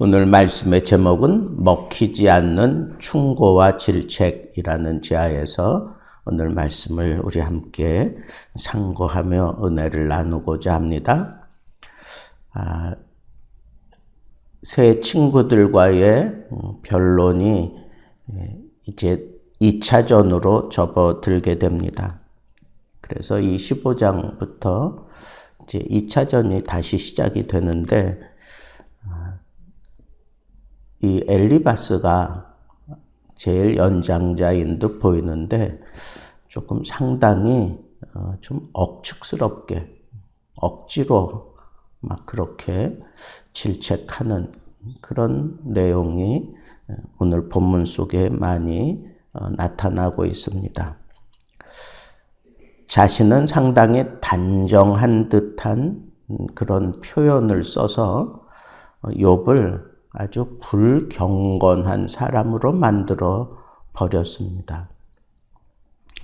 오늘 말씀의 제목은 먹히지 않는 충고와 질책이라는 지하에서 오늘 말씀을 우리 함께 상고하며 은혜를 나누고자 합니다. 새 친구들과의 변론이 이제 2차전으로 접어들게 됩니다. 그래서 이 15장부터 이제 2차전이 다시 시작이 되는데, 이 엘리바스가 제일 연장자인 듯 보이는데 조금 상당히 좀 억측스럽게 억지로 막 그렇게 질책하는 그런 내용이 오늘 본문 속에 많이 나타나고 있습니다. 자신은 상당히 단정한 듯한 그런 표현을 써서 욥을 아주 불경건한 사람으로 만들어 버렸습니다.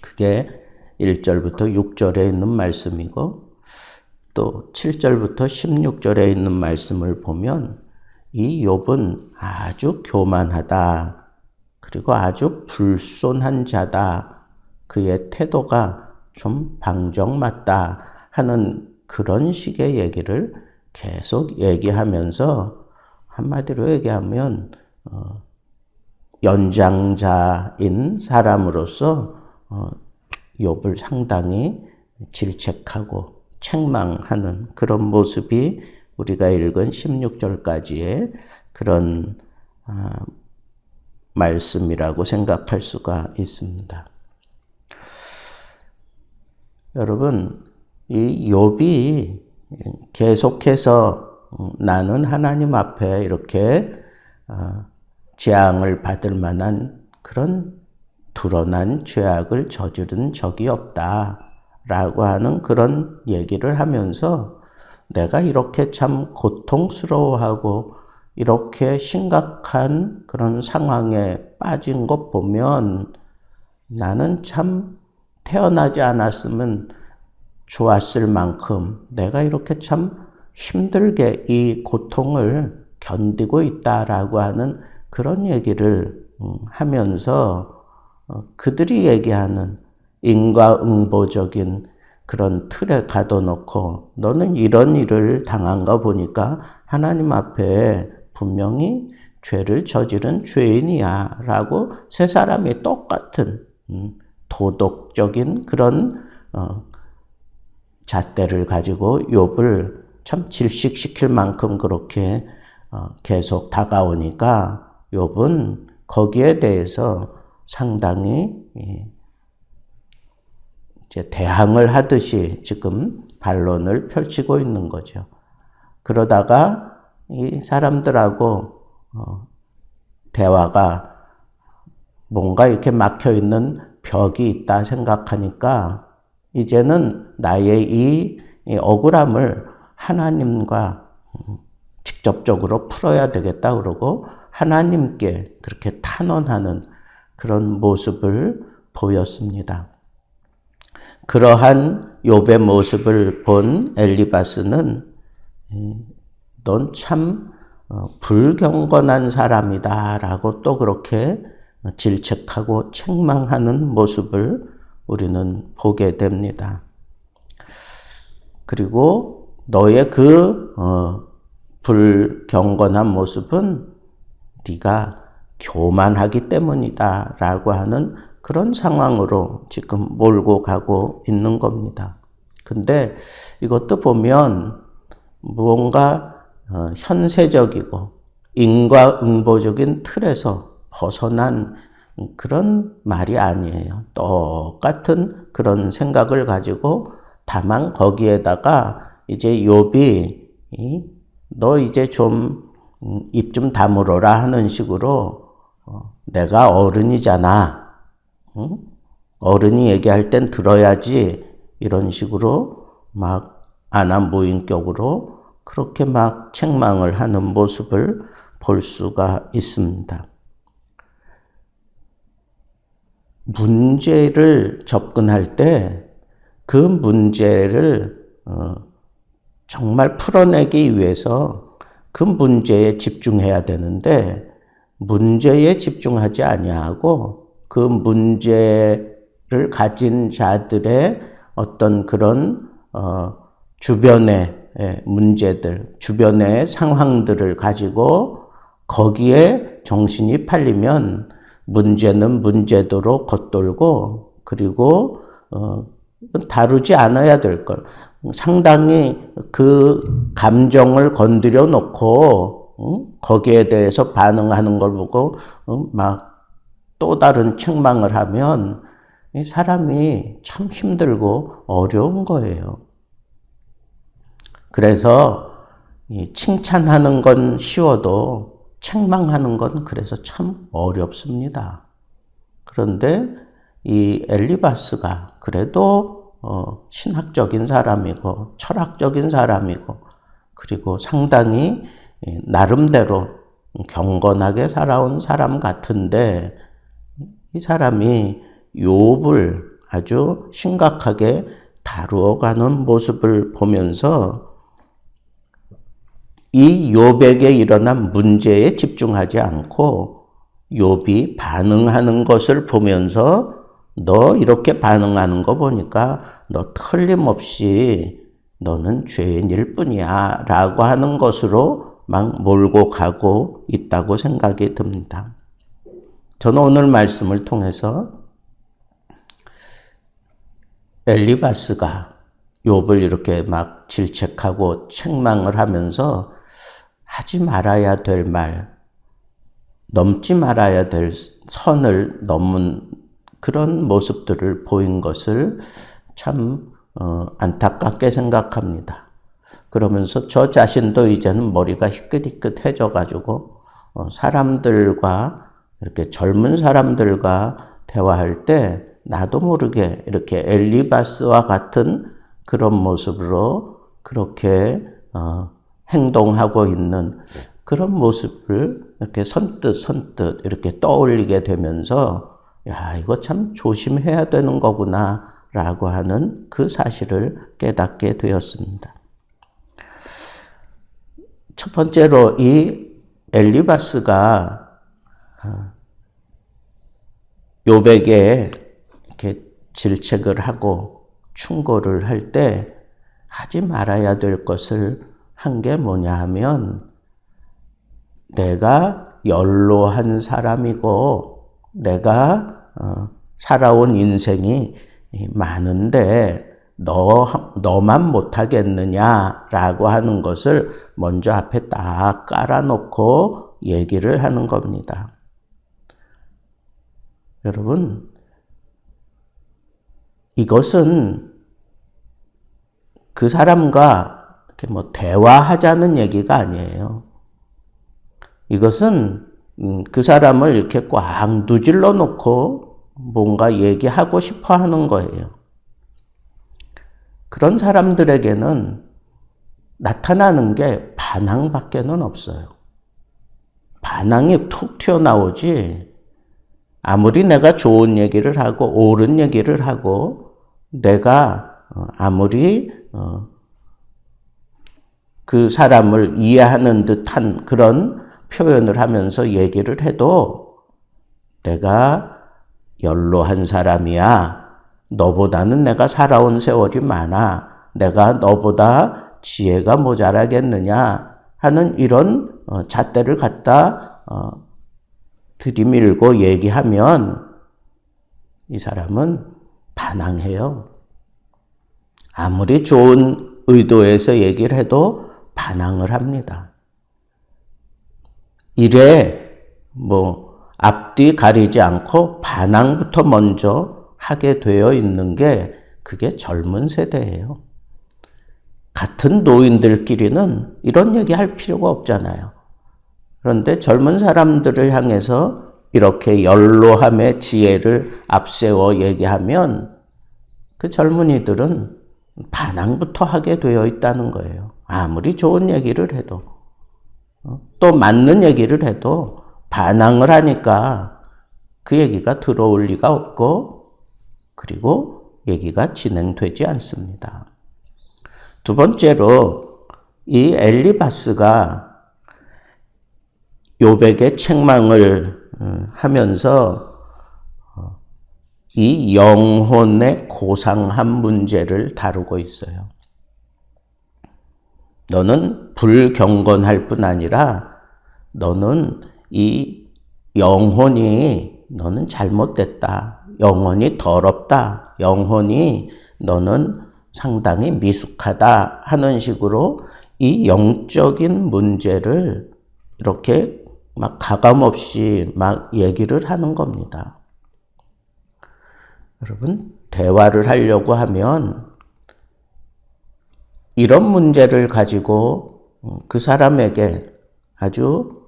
그게 1절부터 6절에 있는 말씀이고, 또 7절부터 16절에 있는 말씀을 보면 이 욥은 아주 교만하다, 그리고 아주 불손한 자다, 그의 태도가 좀 방정맞다 하는 그런 식의 얘기를 계속 얘기하면서, 한마디로 얘기하면 연장자인 사람으로서 욥을 상당히 질책하고 책망하는 그런 모습이 우리가 읽은 16절까지의 그런 말씀이라고 생각할 수가 있습니다. 여러분, 이 욥이 계속해서 나는 하나님 앞에 이렇게 재앙을 받을 만한 그런 드러난 죄악을 저지른 적이 없다라고 하는 그런 얘기를 하면서, 내가 이렇게 참 고통스러워하고 이렇게 심각한 그런 상황에 빠진 것 보면 나는 참 태어나지 않았으면 좋았을 만큼 내가 이렇게 참 힘들게 이 고통을 견디고 있다라고 하는 그런 얘기를 하면서 그들이 얘기하는 인과응보적인 그런 틀에 가둬놓고, 너는 이런 일을 당한가 보니까 하나님 앞에 분명히 죄를 저지른 죄인이야 라고 세 사람이 똑같은 도덕적인 그런 잣대를 가지고 욥을 참 질식시킬 만큼 그렇게 계속 다가오니까 욥은 거기에 대해서 상당히 이제 대항을 하듯이 지금 반론을 펼치고 있는 거죠. 그러다가 이 사람들하고 대화가 뭔가 이렇게 막혀 있는 벽이 있다 생각하니까 이제는 나의 이 억울함을 하나님과 직접적으로 풀어야 되겠다 그러고 하나님께 그렇게 탄원하는 그런 모습을 보였습니다. 그러한 욥의 모습을 본 엘리바스는 넌 참 불경건한 사람이다 라고 또 그렇게 질책하고 책망하는 모습을 우리는 보게 됩니다. 그리고 너의 그 불경건한 모습은 네가 교만하기 때문이다 라고 하는 그런 상황으로 지금 몰고 가고 있는 겁니다. 근데 이것도 보면 무언가 현세적이고 인과응보적인 틀에서 벗어난 그런 말이 아니에요. 똑같은 그런 생각을 가지고, 다만 거기에다가 이제 욥이 너 이제 좀 입 좀 다물어라 하는 식으로 내가 어른이잖아. 어른이 얘기할 땐 들어야지. 이런 식으로 막 안하무인격으로 그렇게 막 책망을 하는 모습을 볼 수가 있습니다. 문제를 접근할 때 그 문제를 정말 풀어내기 위해서 그 문제에 집중해야 되는데 문제에 집중하지 아니하고 그 문제를 가진 자들의 어떤 그런 주변의 문제들, 주변의 상황들을 가지고 거기에 정신이 팔리면 문제는 문제대로 겉돌고 그리고 다루지 않아야 될 걸. 상당히 그 감정을 건드려 놓고 거기에 대해서 반응하는 걸 보고 막 또 다른 책망을 하면 이 사람이 참 힘들고 어려운 거예요. 그래서 이 칭찬하는 건 쉬워도 책망하는 건 그래서 참 어렵습니다. 그런데 이 엘리바스가 그래도 신학적인 사람이고 철학적인 사람이고 그리고 상당히 나름대로 경건하게 살아온 사람 같은데 이 사람이 욥을 아주 심각하게 다루어가는 모습을 보면서 이 욥에게 일어난 문제에 집중하지 않고 욥이 반응하는 것을 보면서 너 이렇게 반응하는 거 보니까 너 틀림없이 너는 죄인일 뿐이야 라고 하는 것으로 막 몰고 가고 있다고 생각이 듭니다. 저는 오늘 말씀을 통해서 엘리바스가 욥을 이렇게 막 질책하고 책망을 하면서 하지 말아야 될 말, 넘지 말아야 될 선을 넘은 그런 모습들을 보인 것을 참 안타깝게 생각합니다. 그러면서 저 자신도 이제는 머리가 희끗희끗해져가지고 사람들과 이렇게 젊은 사람들과 대화할 때 나도 모르게 이렇게 엘리바스와 같은 그런 모습으로 그렇게 행동하고 있는 그런 모습을 이렇게 선뜻 이렇게 떠올리게 되면서 야, 이거 참 조심해야 되는 거구나 라고 하는 그 사실을 깨닫게 되었습니다. 첫 번째로 이 엘리바스가 욥에게 이렇게 질책을 하고 충고를 할 때 하지 말아야 될 것을 한 게 뭐냐 하면 내가 연로한 사람이고 내가 살아온 인생이 많은데 너만 못하겠느냐라고 하는 것을 먼저 앞에 딱 깔아놓고 얘기를 하는 겁니다. 여러분, 이것은 그 사람과 이렇게 뭐 대화하자는 얘기가 아니에요. 이것은 그 사람을 이렇게 꽉 누질러 놓고 뭔가 얘기하고 싶어 하는 거예요. 그런 사람들에게는 나타나는 게 반항밖에는 없어요. 반항이 툭 튀어나오지 아무리 내가 좋은 얘기를 하고 옳은 얘기를 하고 내가 아무리 그 사람을 이해하는 듯한 그런 표현을 하면서 얘기를 해도 내가 연로한 사람이야. 너보다는 내가 살아온 세월이 많아. 내가 너보다 지혜가 모자라겠느냐 하는 이런 잣대를 갖다 들이밀고 얘기하면 이 사람은 반항해요. 아무리 좋은 의도에서 얘기를 해도 반항을 합니다. 이래 앞뒤 가리지 않고 반항부터 먼저 하게 되어 있는 게 그게 젊은 세대예요. 같은 노인들끼리는 이런 얘기 할 필요가 없잖아요. 그런데 젊은 사람들을 향해서 이렇게 연로함의 지혜를 앞세워 얘기하면 그 젊은이들은 반항부터 하게 되어 있다는 거예요. 아무리 좋은 얘기를 해도 또 맞는 얘기를 해도 반항을 하니까 그 얘기가 들어올 리가 없고 그리고 얘기가 진행되지 않습니다. 두 번째로 이 엘리바스가 욥에게 책망을 하면서 이 영혼의 고상한 문제를 다루고 있어요. 너는 불경건할 뿐 아니라 너는 이 영혼이 너는 잘못됐다. 영혼이 더럽다. 영혼이 너는 상당히 미숙하다 하는 식으로 이 영적인 문제를 이렇게 막 가감없이 막 얘기를 하는 겁니다. 여러분, 대화를 하려고 하면 이런 문제를 가지고 그 사람에게 아주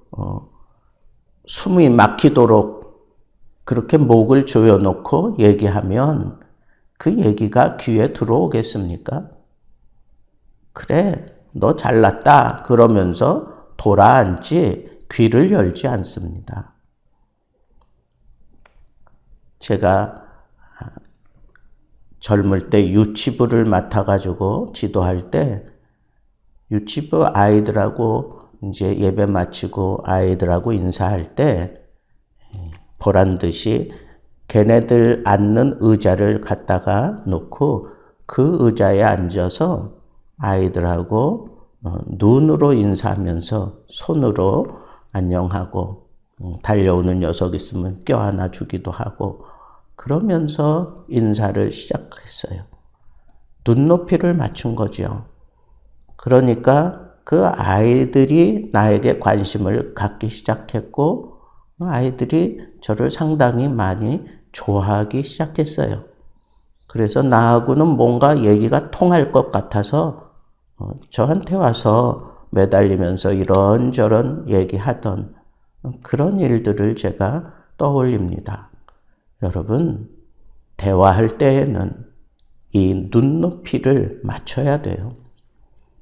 숨이 막히도록 그렇게 목을 조여놓고 얘기하면 그 얘기가 귀에 들어오겠습니까? 그래, 너 잘났다 그러면서 돌아앉지 귀를 열지 않습니다. 제가 젊을 때 유치부를 맡아가지고 지도할 때 유치부 아이들하고 이제 예배 마치고 아이들하고 인사할 때 보란 듯이 걔네들 앉는 의자를 갖다가 놓고 그 의자에 앉아서 아이들하고 눈으로 인사하면서 손으로 안녕하고 달려오는 녀석 있으면 껴안아 주기도 하고 그러면서 인사를 시작했어요. 눈높이를 맞춘 거죠. 그러니까 그 아이들이 나에게 관심을 갖기 시작했고 아이들이 저를 상당히 많이 좋아하기 시작했어요. 그래서 나하고는 뭔가 얘기가 통할 것 같아서 저한테 와서 매달리면서 이런저런 얘기하던 그런 일들을 제가 떠올립니다. 여러분, 대화할 때에는 이 눈높이를 맞춰야 돼요.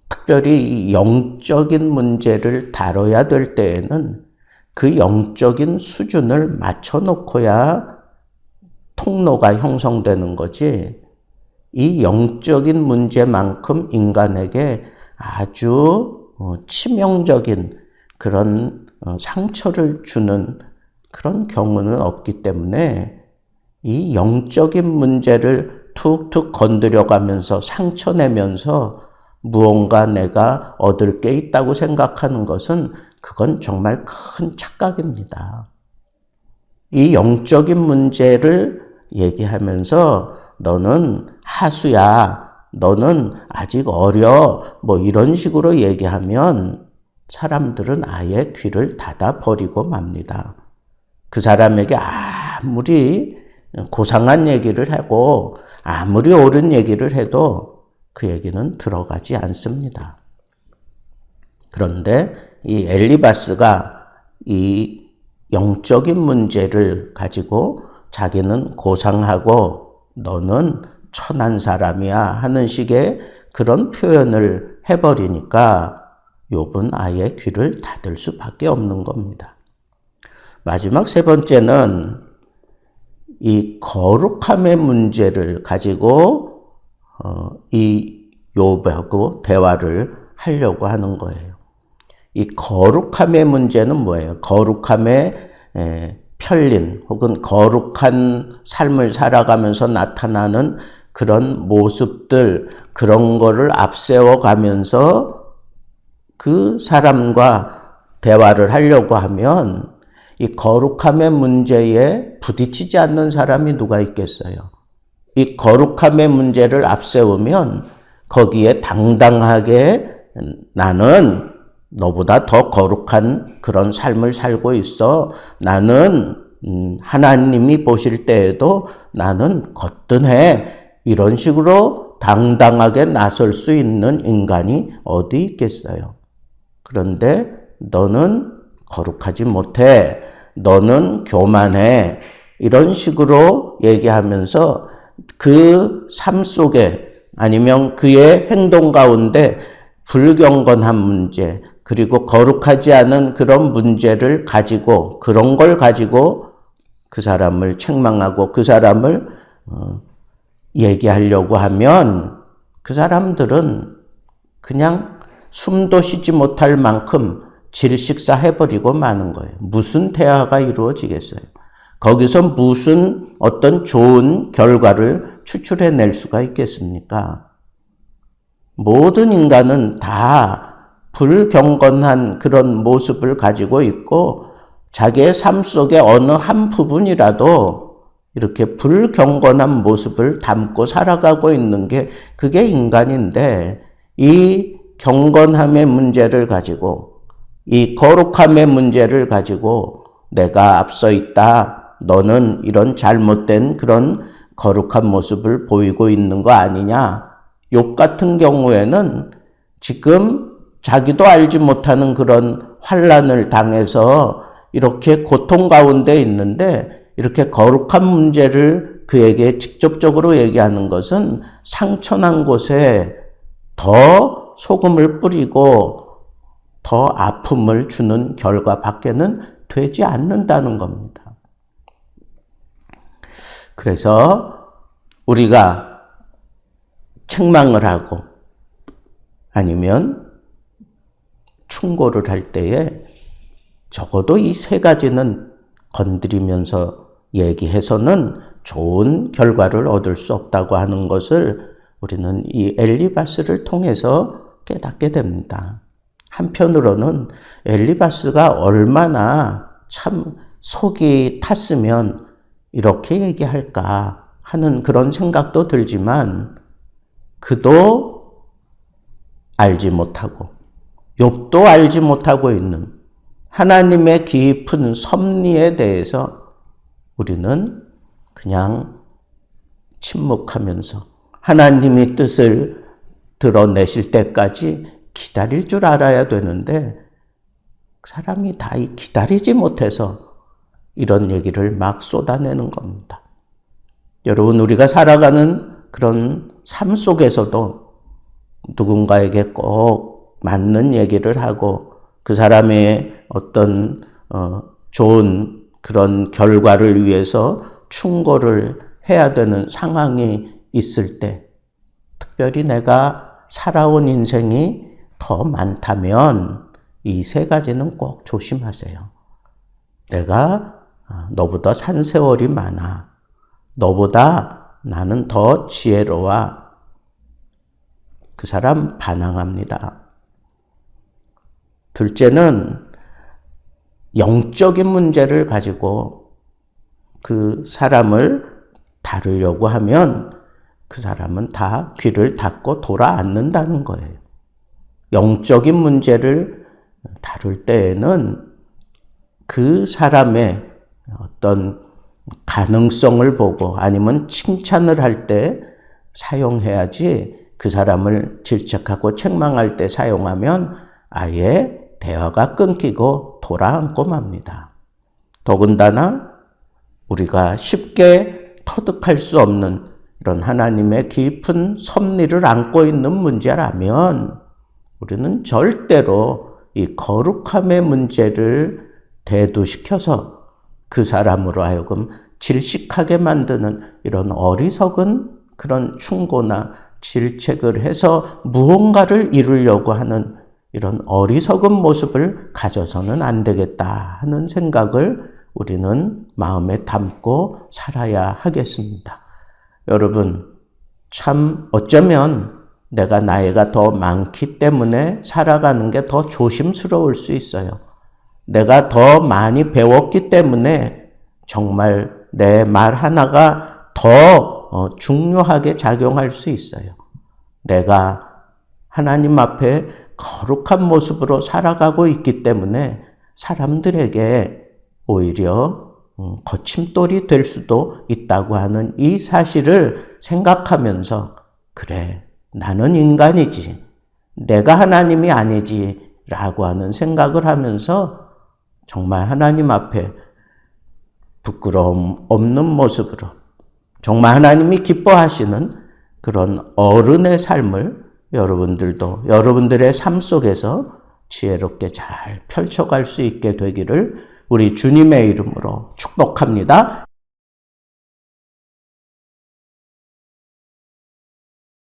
특별히 영적인 문제를 다뤄야 될 때에는 그 영적인 수준을 맞춰놓고야 통로가 형성되는 거지, 이 영적인 문제만큼 인간에게 아주 치명적인 그런 상처를 주는 그런 경우는 없기 때문에 이 영적인 문제를 툭툭 건드려가면서 상처내면서 무언가 내가 얻을 게 있다고 생각하는 것은 그건 정말 큰 착각입니다. 이 영적인 문제를 얘기하면서 너는 하수야, 너는 아직 어려, 뭐 이런 식으로 얘기하면 사람들은 아예 귀를 닫아버리고 맙니다. 그 사람에게 아무리 고상한 얘기를 하고 아무리 옳은 얘기를 해도 그 얘기는 들어가지 않습니다. 그런데 이 엘리바스가 이 영적인 문제를 가지고 자기는 고상하고 너는 천한 사람이야 하는 식의 그런 표현을 해버리니까 욥은 아예 귀를 닫을 수밖에 없는 겁니다. 마지막 세 번째는 이 거룩함의 문제를 가지고 이 욥하고 대화를 하려고 하는 거예요. 이 거룩함의 문제는 뭐예요? 거룩함의 편린 혹은 거룩한 삶을 살아가면서 나타나는 그런 모습들, 그런 거를 앞세워 가면서 그 사람과 대화를 하려고 하면 이 거룩함의 문제에 부딪히지 않는 사람이 누가 있겠어요? 이 거룩함의 문제를 앞세우면 거기에 당당하게 나는 너보다 더 거룩한 그런 삶을 살고 있어. 나는 하나님이 보실 때에도 나는 거뜬해. 이런 식으로 당당하게 나설 수 있는 인간이 어디 있겠어요? 그런데 너는 거룩하지 못해. 너는 교만해. 이런 식으로 얘기하면서 그 삶 속에 아니면 그의 행동 가운데 불경건한 문제, 그리고 거룩하지 않은 그런 문제를 가지고, 그런 걸 가지고 그 사람을 책망하고 그 사람을 얘기하려고 하면 그 사람들은 그냥 숨도 쉬지 못할 만큼 질식사 해버리고 마는 거예요. 무슨 대화가 이루어지겠어요? 거기서 무슨 어떤 좋은 결과를 추출해낼 수가 있겠습니까? 모든 인간은 다 불경건한 그런 모습을 가지고 있고 자기의 삶 속의 어느 한 부분이라도 이렇게 불경건한 모습을 담고 살아가고 있는 게 그게 인간인데 이 경건함의 문제를 가지고 이 거룩함의 문제를 가지고 내가 앞서 있다. 너는 이런 잘못된 그런 거룩한 모습을 보이고 있는 거 아니냐. 욥 같은 경우에는 지금 자기도 알지 못하는 그런 환난을 당해서 이렇게 고통 가운데 있는데 이렇게 거룩한 문제를 그에게 직접적으로 얘기하는 것은 상처난 곳에 더 소금을 뿌리고 더 아픔을 주는 결과밖에는 되지 않는다는 겁니다. 그래서 우리가 책망을 하고 아니면 충고를 할 때에 적어도 이 세 가지는 건드리면서 얘기해서는 좋은 결과를 얻을 수 없다고 하는 것을 우리는 이 엘리바스를 통해서 깨닫게 됩니다. 한편으로는 엘리바스가 얼마나 참 속이 탔으면 이렇게 얘기할까 하는 그런 생각도 들지만 그도 알지 못하고 욥도 알지 못하고 있는 하나님의 깊은 섭리에 대해서 우리는 그냥 침묵하면서 하나님이 뜻을 드러내실 때까지 기다릴 줄 알아야 되는데 사람이 다 기다리지 못해서 이런 얘기를 막 쏟아내는 겁니다. 여러분, 우리가 살아가는 그런 삶 속에서도 누군가에게 꼭 맞는 얘기를 하고 그 사람의 어떤 좋은 그런 결과를 위해서 충고를 해야 되는 상황이 있을 때 특별히 내가 살아온 인생이 더 많다면 이 세 가지는 꼭 조심하세요. 내가 너보다 산 세월이 많아. 너보다 나는 더 지혜로워. 그 사람 반항합니다. 둘째는 영적인 문제를 가지고 그 사람을 다루려고 하면 그 사람은 다 귀를 닫고 돌아앉는다는 거예요. 영적인 문제를 다룰 때에는 그 사람의 어떤 가능성을 보고 아니면 칭찬을 할 때 사용해야지 그 사람을 질책하고 책망할 때 사용하면 아예 대화가 끊기고 돌아앉고 맙니다. 더군다나 우리가 쉽게 터득할 수 없는 이런 하나님의 깊은 섭리를 안고 있는 문제라면 우리는 절대로 이 거룩함의 문제를 대두시켜서 그 사람으로 하여금 질식하게 만드는 이런 어리석은 그런 충고나 질책을 해서 무언가를 이루려고 하는 이런 어리석은 모습을 가져서는 안 되겠다 하는 생각을 우리는 마음에 담고 살아야 하겠습니다. 여러분, 참 어쩌면 내가 나이가 더 많기 때문에 살아가는 게 더 조심스러울 수 있어요. 내가 더 많이 배웠기 때문에 정말 내 말 하나가 더 중요하게 작용할 수 있어요. 내가 하나님 앞에 거룩한 모습으로 살아가고 있기 때문에 사람들에게 오히려 거침돌이 될 수도 있다고 하는 이 사실을 생각하면서 그래, 나는 인간이지, 내가 하나님이 아니지 라고 하는 생각을 하면서 정말 하나님 앞에 부끄러움 없는 모습으로 정말 하나님이 기뻐하시는 그런 어른의 삶을 여러분들도 여러분들의 삶 속에서 지혜롭게 잘 펼쳐갈 수 있게 되기를 우리 주님의 이름으로 축복합니다.